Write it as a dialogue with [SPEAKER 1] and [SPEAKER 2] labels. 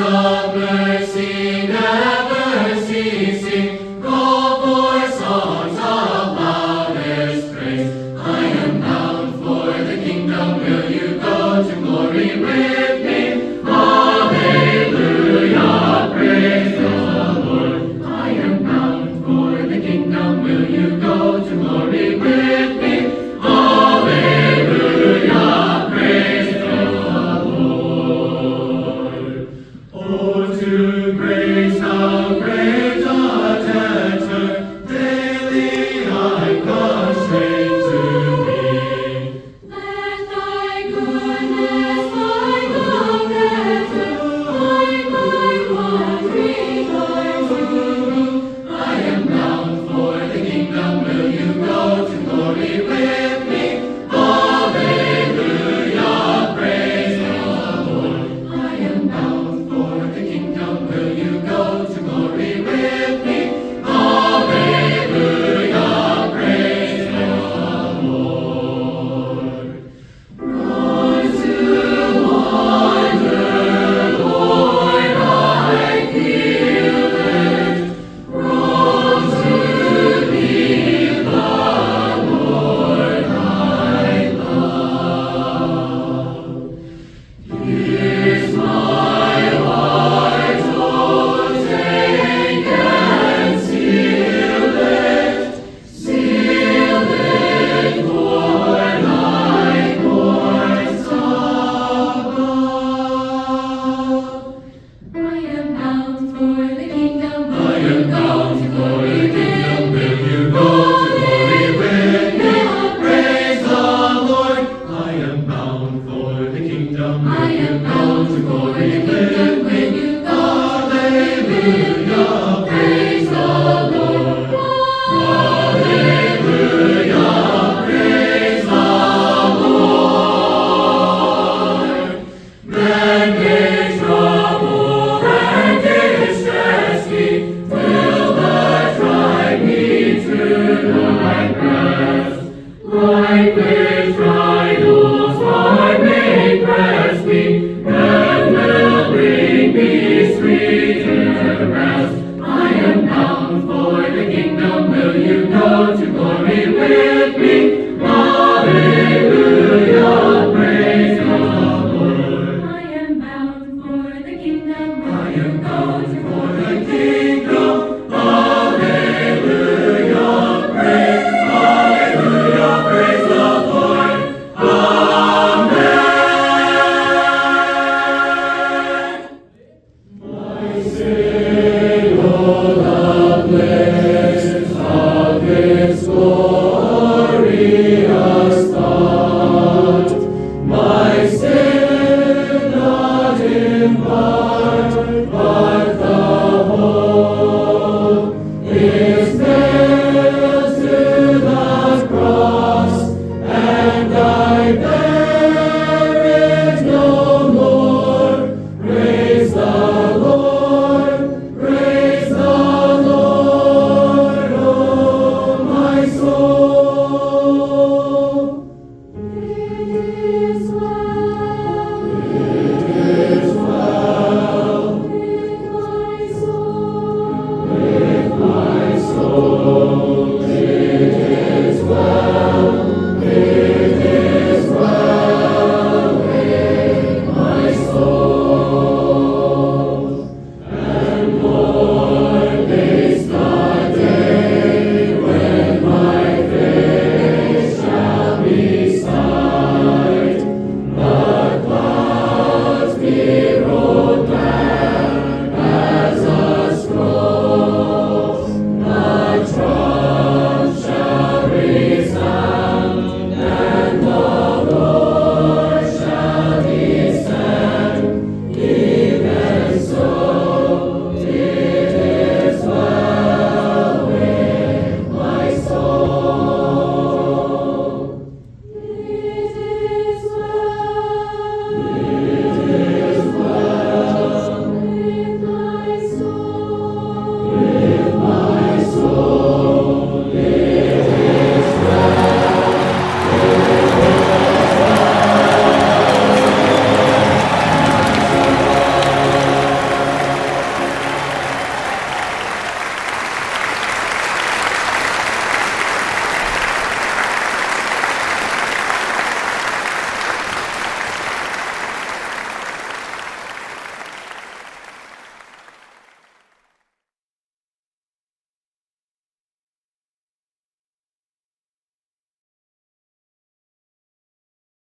[SPEAKER 1] of mercy never ceasing, call for songs of loudest praise. I am bound for the kingdom. Will you go to glory with me? Hallelujah, praise the Lord. I am bound for the kingdom. Will you go to glory with me? Hallelujah, praise the Lord. Oh, to grace how great attention daily I come straight to thee. Let thy goodness, thy compassion, like my wandering heart to me. I am bound for the kingdom. Will you go to glory with me? Hallelujah, praise the Lord. I am bound for the kingdom. Will you go to glory with me? Hallelujah, praise the Lord. Rise to wonder, Lord, I feel it. Rose to thee, the Lord I love. Here's my heart, oh, take and seal it for thy courts above. I am bound for the kingdom. I am bound for the kingdom. Will you go to glory with me? Praise the Lord. I am bound for the kingdom. I am bound to glory with me. Hallelujah, praise the Lord. Hallelujah, praise the Lord. Then may trouble and distress me, till the drive me to thy breast. Life with trials hard may press me, and will bring me sweeter rest. I am bound for the kingdom. Will you go to glory with me? Hallelujah, praise the Lord. I am bound for the kingdom. I am bound for